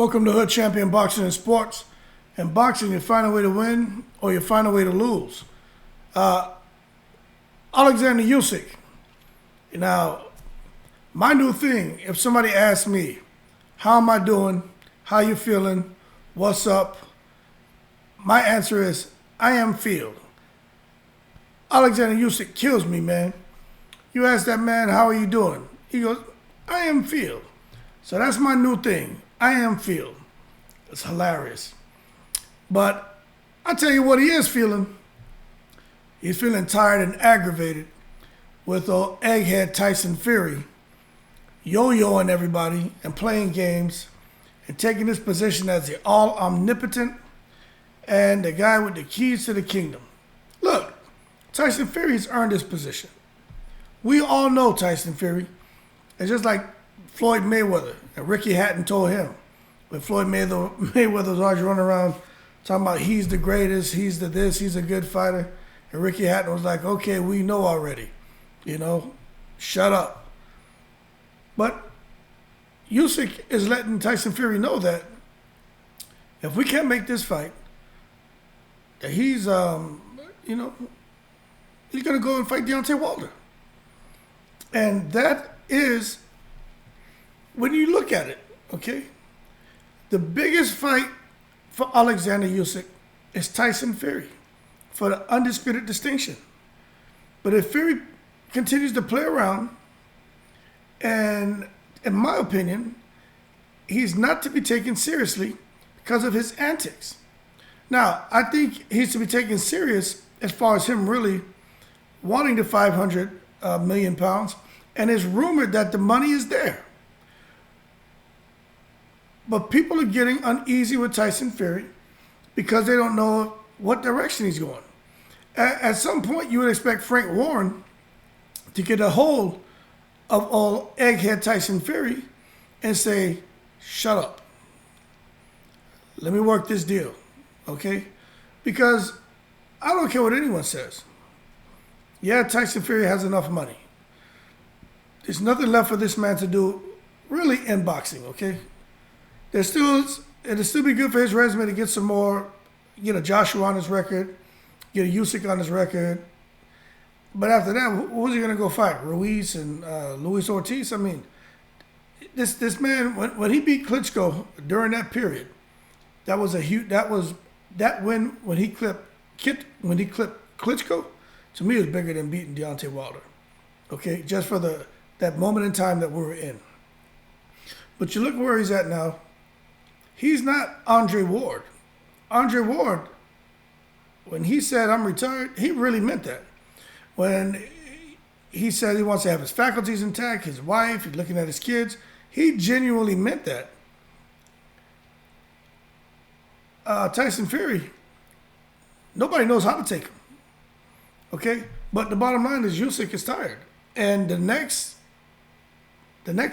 Welcome to Hood Champion Boxing and Sports. In boxing, you find a way to win or you find a way to lose. Alexander Usyk. Now, my new thing, if somebody asks me, how am I doing? How you feeling? What's up? My answer is, I am filled. Alexander Usyk kills me, man. You ask that man, how are you doing? He goes, I am filled. So that's my new thing. I am filled. It's hilarious. But I tell you what he is feeling. He's feeling tired and aggravated with old egghead Tyson Fury yo-yoing everybody and playing games and taking his position as the all-omnipotent and the guy with the keys to the kingdom. Look, Tyson Fury has earned his position. We all know Tyson Fury. It's just like Floyd Mayweather, and Ricky Hatton told him when Floyd Mayweather was always running around talking about he's the greatest, he's the this, he's a good fighter. And Ricky Hatton was like, okay, we know already. Shut up. But Usyk is letting Tyson Fury know that if we can't make this fight, that he's going to go and fight Deontay Wilder. And that is, when you look at it, okay, the biggest fight for Alexander Usyk is Tyson Fury for the undisputed distinction. But if Fury continues to play around, and in my opinion, he's not to be taken seriously because of his antics. Now, I think he's to be taken serious as far as him really wanting the 500 million pounds, and it's rumored that the money is there. But people are getting uneasy with Tyson Fury because they don't know what direction he's going. At some point, you would expect Frank Warren to get a hold of all egghead Tyson Fury and say, shut up. Let me work this deal, okay? Because I don't care what anyone says. Yeah, Tyson Fury has enough money. There's nothing left for this man to do really in boxing, okay? It'll still be good for his resume to get some more, Joshua on his record, get a Usyk on his record. But after that, who's he going to go fight? Ruiz and Luis Ortiz? I mean, this man, when he beat Klitschko during that period, that win when he clipped Klitschko, to me it was bigger than beating Deontay Wilder. Okay, just for that moment in time that we were in. But you look where he's at now. He's not Andre Ward. Andre Ward, when he said, I'm retired, he really meant that. When he said he wants to have his faculties intact, his wife, he's looking at his kids, he genuinely meant that. Tyson Fury, nobody knows how to take him. Okay? But the bottom line is Usyk is tired. And the next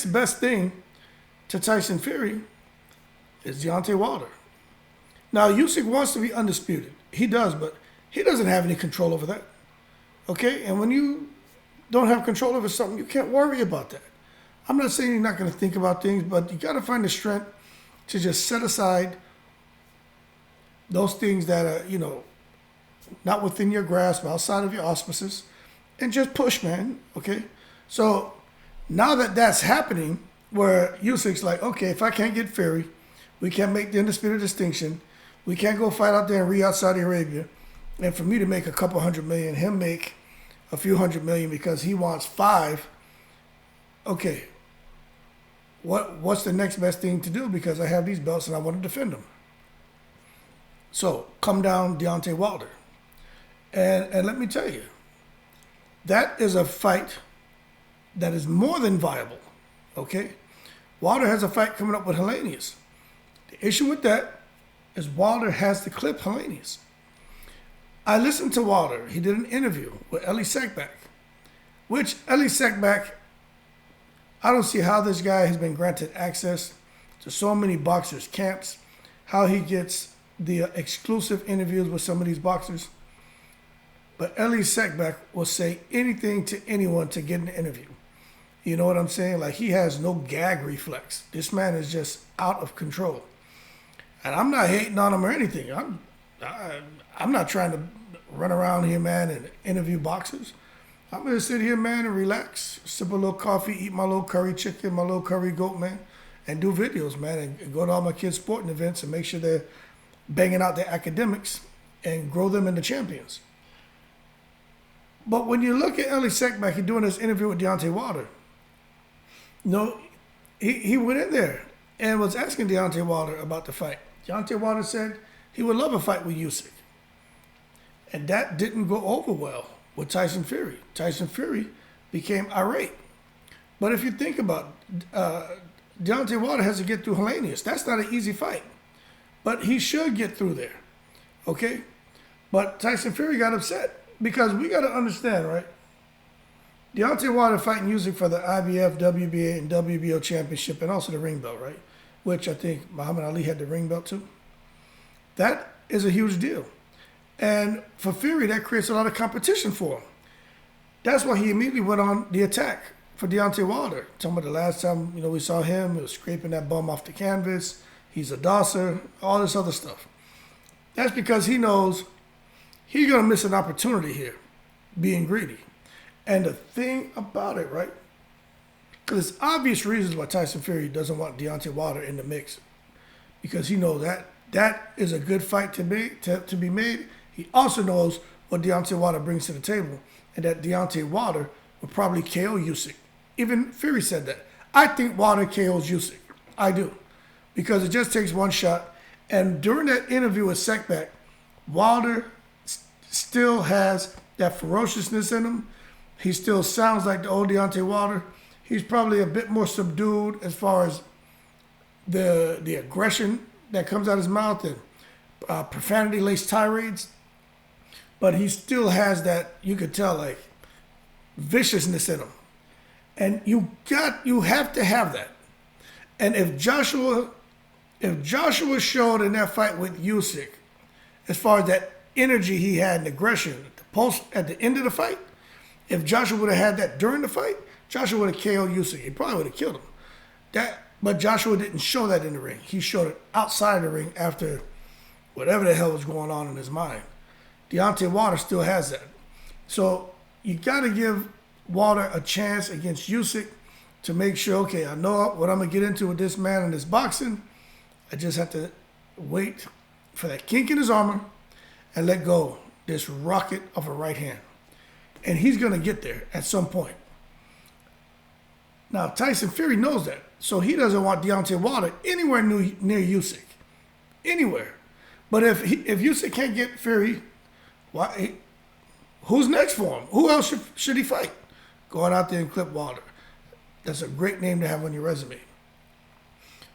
best thing to Tyson Fury is Deontay Wilder. Now, Usyk wants to be undisputed. He does, but he doesn't have any control over that. Okay? And when you don't have control over something, you can't worry about that. I'm not saying you're not going to think about things, but you got to find the strength to just set aside those things that are, not within your grasp, outside of your auspices, and just push, man. Okay? So now that that's happening, where Usyk's like, okay, if I can't get Fury, we can't make the undisputed distinction. We can't go fight out there in Riyadh, Saudi Arabia. And for me to make a couple $100 million, him make a few $100 million because he wants 5. Okay, what's the next best thing to do? Because I have these belts and I want to defend them. So come down Deontay Wilder. And let me tell you, that is a fight that is more than viable. Okay? Wilder has a fight coming up with Helenius. The issue with that is Wilder has to clip Helenius. I listened to Wilder. He did an interview with Elie Seckbach, which Elie Seckbach, I don't see how this guy has been granted access to so many boxers' camps, how he gets the exclusive interviews with some of these boxers. But Elie Seckbach will say anything to anyone to get an interview. You know what I'm saying? Like, he has no gag reflex. This man is just out of control. And I'm not hating on him or anything. I'm not trying to run around here, man, and interview boxers. I'm gonna sit here, man, and relax, sip a little coffee, eat my little curry chicken, my little curry goat, man, and do videos, man, and go to all my kids' sporting events and make sure they're banging out their academics and grow them into champions. But when you look at Ellie Seckbach, he's doing this interview with Deontay Wilder. He went in there and was asking Deontay Wilder about the fight. Deontay Wilder said he would love a fight with Usyk. And that didn't go over well with Tyson Fury. Tyson Fury became irate. But if you think about it, Deontay Wilder has to get through Helenius. That's not an easy fight. But he should get through there. Okay? But Tyson Fury got upset because we got to understand, right? Deontay Wilder fighting Usyk for the IBF, WBA, and WBO championship and also the ring belt, right? Which I think Muhammad Ali had the ring belt too. That is a huge deal. And for Fury, that creates a lot of competition for him. That's why he immediately went on the attack for Deontay Wilder. Talking about the last time, we saw him, he was scraping that bum off the canvas. He's a dosser, all this other stuff. That's because he knows he's going to miss an opportunity here, being greedy. And the thing about it, right? Because there's obvious reasons why Tyson Fury doesn't want Deontay Wilder in the mix. Because he knows that is a good fight to be made. He also knows what Deontay Wilder brings to the table. And that Deontay Wilder will probably KO Usyk. Even Fury said that. I think Wilder KOs Usyk. I do. Because it just takes one shot. And during that interview with Seckbach, Wilder still has that ferociousness in him. He still sounds like the old Deontay Wilder. He's probably a bit more subdued as far as the aggression that comes out of his mouth and profanity-laced tirades. But he still has that, you could tell, like, viciousness in him. And you have to have that. And if Joshua showed in that fight with Usyk, as far as that energy he had and aggression at the end of the fight, if Joshua would have had that during the fight, Joshua would have KO'd Usyk. He probably would have killed him. But Joshua didn't show that in the ring. He showed it outside the ring after whatever the hell was going on in his mind. Deontay Wilder still has that. So you got to give Wilder a chance against Usyk to make sure, okay, I know what I'm going to get into with this man in this boxing. I just have to wait for that kink in his armor and let go this rocket of a right hand. And he's going to get there at some point. Now, Tyson Fury knows that. So he doesn't want Deontay Wilder anywhere near Usyk. Anywhere. But if Usyk can't get Fury, who's next for him? Who else should he fight? Going out there and clip Wilder. That's a great name to have on your resume.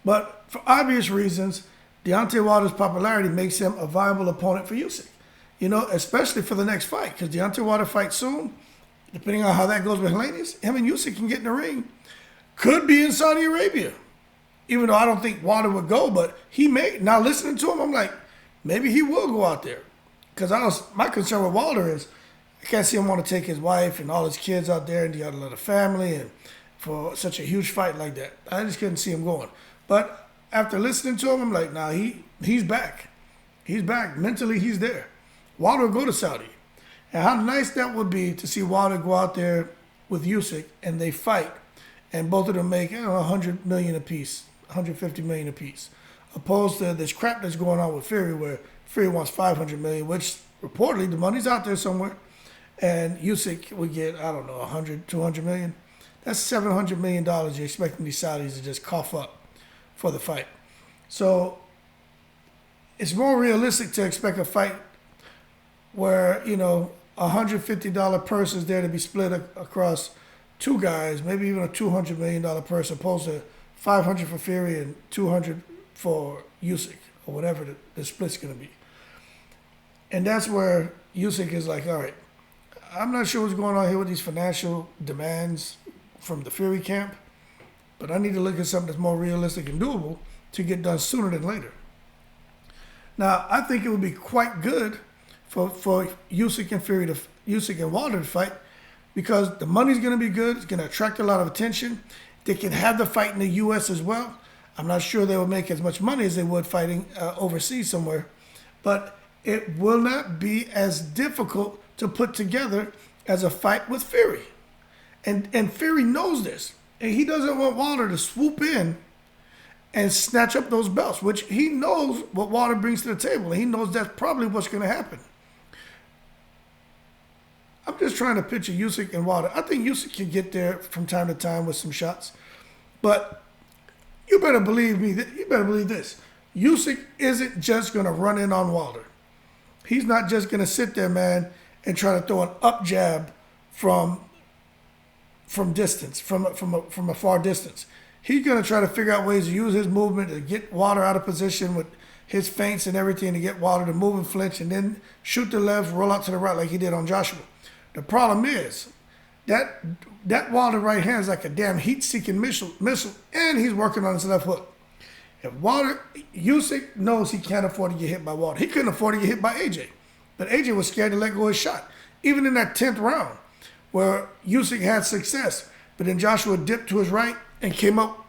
But for obvious reasons, Deontay Wilder's popularity makes him a viable opponent for Usyk. Especially for the next fight. Because Deontay Wilder fights soon. Depending on how that goes with Helenius, him and Usyk can get in the ring. Could be in Saudi Arabia. Even though I don't think Wilder would go, but he may. Now listening to him, I'm like, maybe he will go out there. Because my concern with Wilder is I can't see him want to take his wife and all his kids out there and he got a lot of family and for such a huge fight like that. I just couldn't see him going. But after listening to him, I'm like, nah, he's back. He's back. Mentally, he's there. Wilder will go to Saudi. And how nice that would be to see Wilder go out there with Usyk and they fight and both of them make, $100 million apiece, $150 million apiece. Opposed to this crap that's going on with Fury where Fury wants $500 million, which reportedly the money's out there somewhere. And Usyk would get, $100, $200 million. That's $700 million you're expecting these Saudis to just cough up for the fight. So it's more realistic to expect a fight where, $150 purse is there to be split across two guys, maybe even a $200 million purse, opposed to $500 for Fury and $200 for Usyk, or whatever the split's going to be. And that's where Usyk is like, all right, I'm not sure what's going on here with these financial demands from the Fury camp, but I need to look at something that's more realistic and doable to get done sooner than later. Now, I think it would be quite good for Usyk and Wilder to fight because the money's going to be good. It's going to attract a lot of attention. They can have the fight in the U.S. as well. I'm not sure they will make as much money as they would fighting overseas somewhere, but it will not be as difficult to put together as a fight with Fury. And Fury knows this. And he doesn't want Wilder to swoop in and snatch up those belts, which he knows what Wilder brings to the table. And he knows that's probably what's going to happen. I'm just trying to picture Usyk and Wilder. I think Usyk can get there from time to time with some shots. But you better believe me. You better believe this. Usyk isn't just going to run in on Wilder. He's not just going to sit there, man, and try to throw an up jab from distance, from a far distance. He's going to try to figure out ways to use his movement to get Wilder out of position with his feints and everything to get Wilder to move and flinch and then shoot the left, roll out to the right like he did on Joshua. The problem is that Wilder right hand is like a damn heat-seeking missile, and he's working on his left hook. If Usyk knows he can't afford to get hit by Wilder. He couldn't afford to get hit by AJ, but AJ was scared to let go of his shot. Even in that 10th round, where Usyk had success, but then Joshua dipped to his right and came up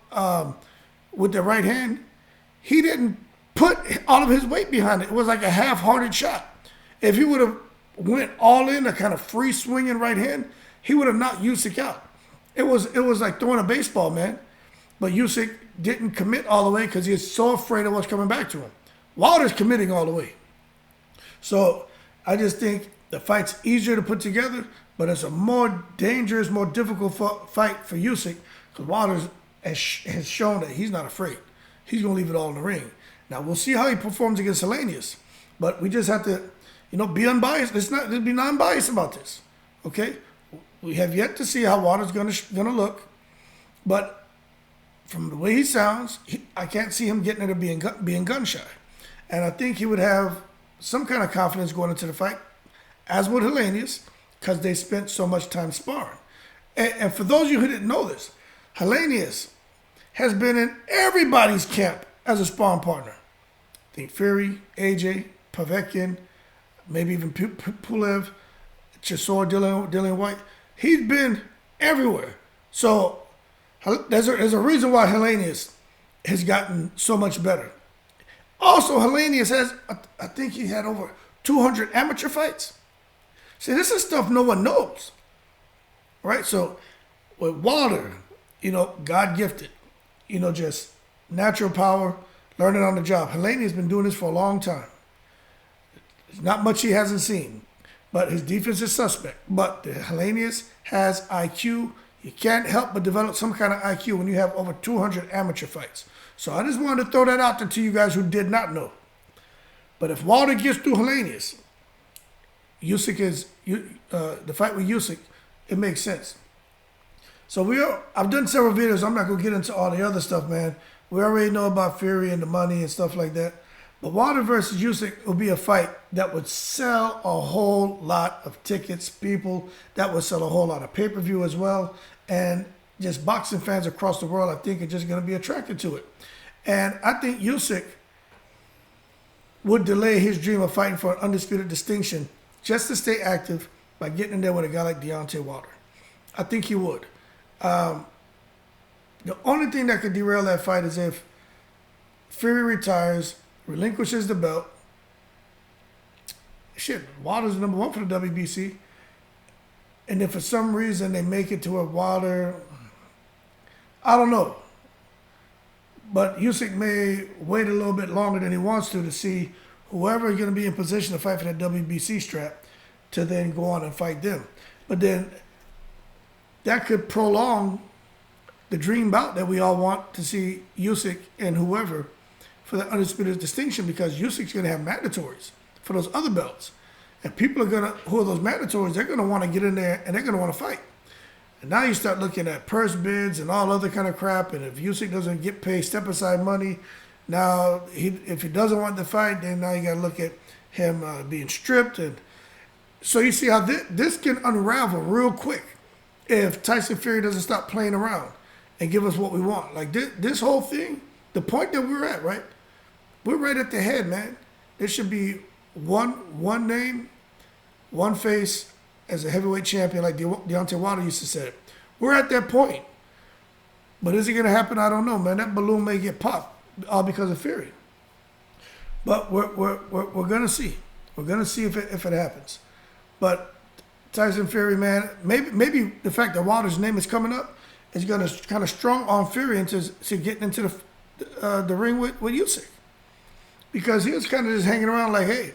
with the right hand, he didn't put all of his weight behind it. It was like a half-hearted shot. If he would have went all in, a kind of free swinging right hand, he would have knocked Usyk out. It was like throwing a baseball, man. But Usyk didn't commit all the way because he was so afraid of what's coming back to him. Wilder's committing all the way. So I just think the fight's easier to put together, but it's a more dangerous, more difficult fight for Usyk because Wilder has shown that he's not afraid. He's going to leave it all in the ring. Now, we'll see how he performs against Helenius, but we just have to, be unbiased. Let's be non-biased about this, okay? We have yet to see how Wilder's going to look, but from the way he sounds, I can't see him getting it or being gun shy. And I think he would have some kind of confidence going into the fight, as would Helenius, because they spent so much time sparring. And for those of you who didn't know this, Helenius has been in everybody's camp as a sparring partner. I think Fury, AJ, Povetkin, maybe even Pulev, Chisora, Dillian White. He's been everywhere. So there's a reason why Helenius has gotten so much better. Also, Helenius has, I think he had over 200 amateur fights. See, this is stuff no one knows, right? So with Wilder, God gifted, just natural power, learning on the job. Helenius has been doing this for a long time. There's not much he hasn't seen, but his defense is suspect. But Helenius has IQ. You can't help but develop some kind of IQ when you have over 200 amateur fights. So I just wanted to throw that out there to you guys who did not know. But if Wilder gets through Helenius, the fight with Usyk, it makes sense. So I've done several videos. I'm not going to get into all the other stuff, man. We already know about Fury and the money and stuff like that. But Wilder versus Usyk will be a fight that would sell a whole lot of tickets, people. That would sell a whole lot of pay-per-view as well. And just boxing fans across the world, I think, are just going to be attracted to it. And I think Usyk would delay his dream of fighting for an undisputed distinction just to stay active by getting in there with a guy like Deontay Wilder. I think he would. The only thing that could derail that fight is if Fury retires, relinquishes the belt. Wilder's number one for the WBC. And if for some reason they make it to a Wilder, I don't know. But Usyk may wait a little bit longer than he wants to see whoever is going to be in position to fight for that WBC strap to then go on and fight them. But then that could prolong the dream bout that we all want to see Usyk and whoever for the undisputed distinction, because Usyk's going to have mandatories for those other belts. And people are going to, who are those mandatories, they're going to want to get in there and they're going to want to fight. And now you start looking at purse bids and all other kind of crap. And if Usyk doesn't get paid step-aside money, now if he doesn't want to fight, then now you got to look at him being stripped. And so you see how this can unravel real quick if Tyson Fury doesn't stop playing around and give us what we want. Like this whole thing, the point that we're at, right? We're right at the head, man. There should be one name, one face as a heavyweight champion, like Deontay Wilder used to say. We're at that point. But is it going to happen? I don't know, man. That balloon may get popped all because of Fury. But we're going to see. We're going to see if it happens. But Tyson Fury, man, maybe the fact that Wilder's name is coming up is going to kind of strong arm Fury into getting into the ring with Usyk. Because he was kind of just hanging around like, hey,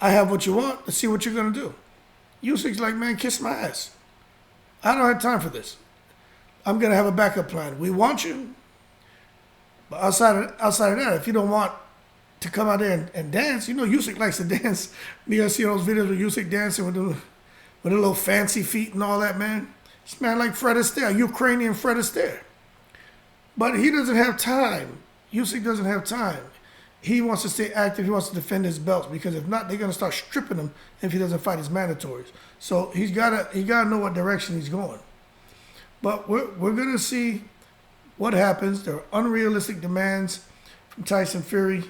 I have what you want. Let's see what you're going to do. Usyk's like, man, kiss my ass. I don't have time for this. I'm going to have a backup plan. We want you. But outside of that, if you don't want to come out there and dance, Usyk likes to dance. You guys see those videos of Usyk dancing with the little fancy feet and all that, man? This man like Fred Astaire, Ukrainian Fred Astaire. But he doesn't have time. Usyk doesn't have time. He wants to stay active. He wants to defend his belts because if not, they're gonna start stripping him if he doesn't fight his mandatories. So he gotta know what direction he's going. But we're gonna see what happens. There are unrealistic demands from Tyson Fury.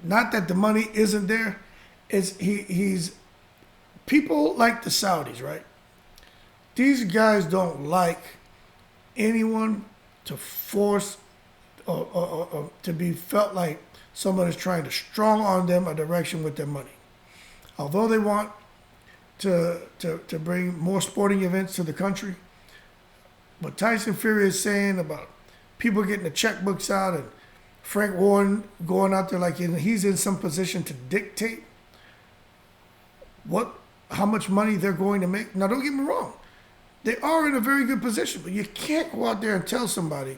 Not that the money isn't there. He's people like the Saudis, right? These guys don't like anyone to force or to be felt like someone is trying to strong arm them a direction with their money. Although they want to bring more sporting events to the country, what Tyson Fury is saying about people getting the checkbooks out and Frank Warren going out there like he's in some position to dictate how much money they're going to make. Now, don't get me wrong. They are in a very good position, but you can't go out there and tell somebody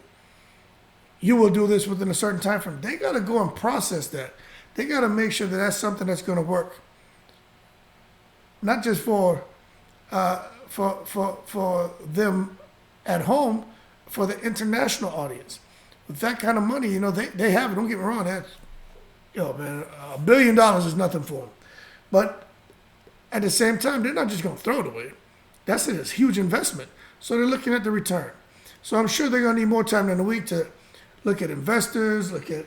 you will do this within a certain time frame. They got to go and process that. They got to make sure that that's something that's going to work. Not just for them at home, for the international audience. With that kind of money, they have it. Don't get me wrong. That's, man, $1 billion is nothing for them. But at the same time, they're not just going to throw it away. That's a huge investment. So they're looking at the return. So I'm sure they're going to need more time than a week to look at investors, look at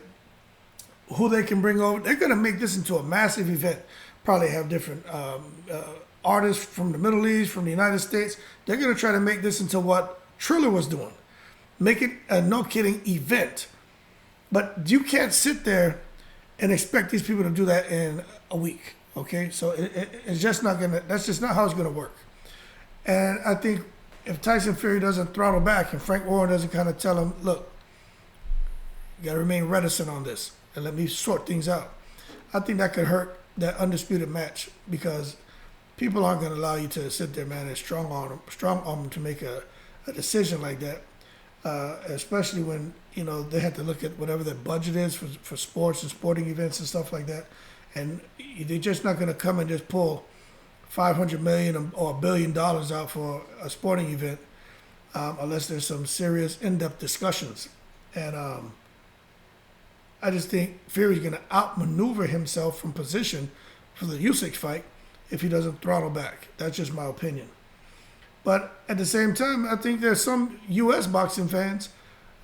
who they can bring over. They're going to make this into a massive event. Probably have different artists from the Middle East, from the United States. They're going to try to make this into what Triller was doing. Make it a no-kidding event. But you can't sit there and expect these people to do that in a week, okay? So it's just not going to, that's just not how it's going to work. And I think if Tyson Fury doesn't throttle back and Frank Warren doesn't kind of tell him, look, you got to remain reticent on this and let me sort things out, I think that could hurt that undisputed match because people aren't going to allow you to sit there, man, and strong arm them to make a decision like that, especially when, they have to look at whatever their budget is for sports and sporting events and stuff like that. And they're just not going to come and just pull $500 million or $1 billion out for a sporting event unless there's some serious in-depth discussions. And I just think Fury's going to outmaneuver himself from position for the Usyk fight if he doesn't throttle back. That's just my opinion. But at the same time, I think there's some U.S. boxing fans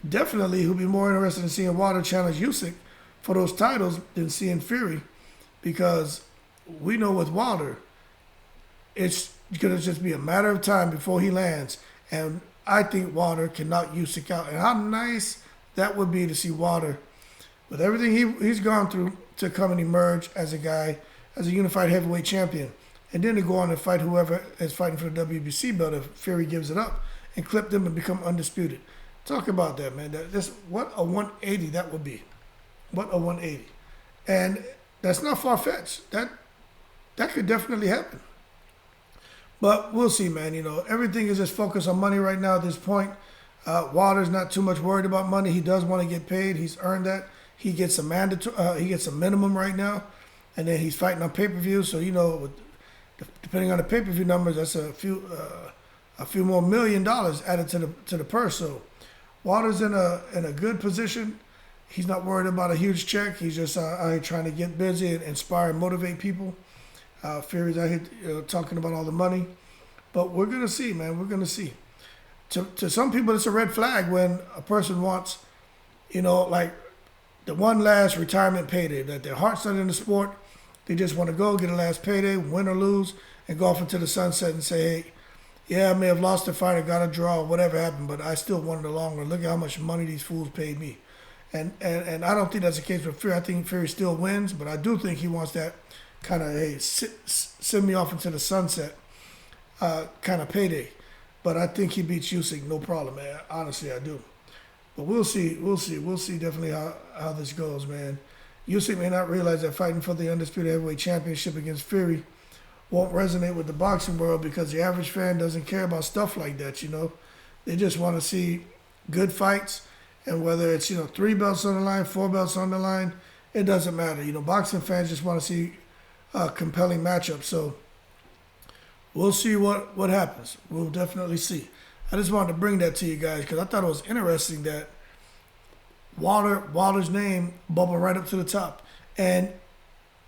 definitely who'd be more interested in seeing Wilder challenge Usyk for those titles than seeing Fury because we know with Wilder, it's going to just be a matter of time before he lands. And I think Wilder can knock Usyk out. And how nice that would be to see Wilder, with everything he's gone through, to come and emerge as a guy, as a unified heavyweight champion. And then to go on and fight whoever is fighting for the WBC belt if Fury gives it up and clip them and become undisputed. Talk about that, man. What a 180 that would be. What a 180. And that's not far-fetched. That could definitely happen. But we'll see, man. Everything is just focused on money right now at this point. Wilder's not too much worried about money. He does want to get paid. He's earned that. He gets a minimum right now, and then he's fighting on pay-per-view. So depending on the pay-per-view numbers, that's a few more $1 million added to the purse. So Wilder's in a good position. He's not worried about a huge check. He's just out here trying to get busy and inspire and motivate people. Fury's out here talking about all the money. But we're going to see, man. We're going to see. To some people, it's a red flag when a person wants, like the one last retirement payday, that their heart's not in the sport. They just want to go get a last payday, win or lose, and go off into the sunset and say, hey, Yeah, I may have lost the fight or got a draw or whatever happened, but I still wanted the long run. Look at how much money these fools paid me. And I don't think that's the case with Fury. I think Fury still wins, but I do think he wants that kind of, hey, send me off into the sunset kind of payday. But I think he beats Usyk, no problem, man. Honestly, I do. But we'll see. We'll see definitely how this goes, man. Usyk may not realize that fighting for the undisputed heavyweight championship against Fury won't resonate with the boxing world because the average fan doesn't care about stuff like that, you know. They just want to see good fights, and whether it's, 3 belts on the line, 4 belts on the line, it doesn't matter. Boxing fans just want to see compelling matchups. So we'll see what happens. We'll definitely see. I just wanted to bring that to you guys because I thought it was interesting that Wilder's name bubbled right up to the top. And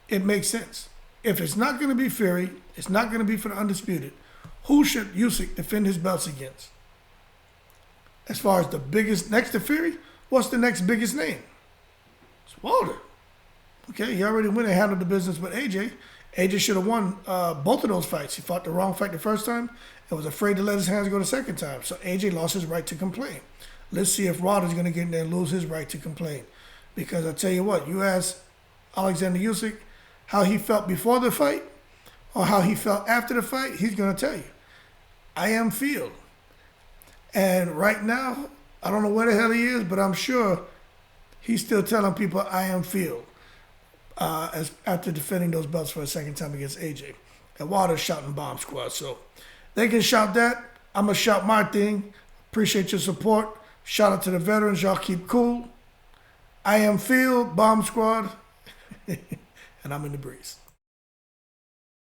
it makes sense. If it's not going to be Fury, it's not going to be for the undisputed. Who should Usyk defend his belts against? As far as the biggest, next to Fury, what's the next biggest name? It's Wilder. Okay, he already went and handled the business with AJ. AJ should have won both of those fights. He fought the wrong fight the first time and was afraid to let his hands go the second time. So AJ lost his right to complain. Let's see if Wilder's going to get in there and lose his right to complain. Because I tell you what, you ask Alexander Usyk how he felt before the fight or how he felt after the fight, he's going to tell you, I am feel. And right now, I don't know where the hell he is, but I'm sure he's still telling people I am feel as after defending those belts for a second time against AJ. And Wilder's shouting Bombsquad. So they can shout that. I'm going to shout my thing. Appreciate your support. Shout out to the veterans. Y'all keep cool. I am Phil, Bombsquad. And I'm in the breeze.